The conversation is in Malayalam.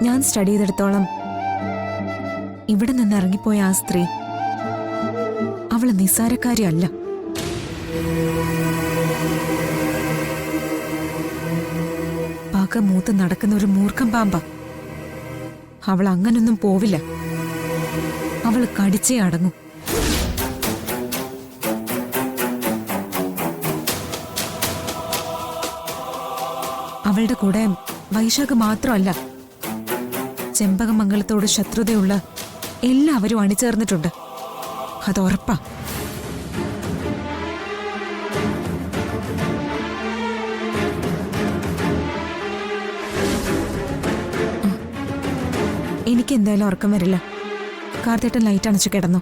ഞാൻ സ്റ്റഡി ചെയ്തെടുത്തോളം ഇവിടെ നിന്ന് ഇറങ്ങിപ്പോയ ആ സ്ത്രീ അവള് നിസ്സാരക്കാരിയല്ല. പക മൂത്ത് നടക്കുന്ന ഒരു മൂർഖം പാമ്പ. അവൾ അങ്ങനൊന്നും പോവില്ല. അവള് കടിച്ചേ അടങ്ങും. അവളുടെ കൂടെ വൈശാഖ് മാത്രമല്ല, ചെമ്പകമംഗലത്തോട് ശത്രുതയുള്ള എല്ലാവരും അണിചേർന്നിട്ടുണ്ട്. അതുറപ്പാ. എനിക്ക് എന്തായാലും ഉറക്കം വരില്ല. കാർത്തേട്ടൻ ലൈറ്റ് അണച്ചു കിടന്നു.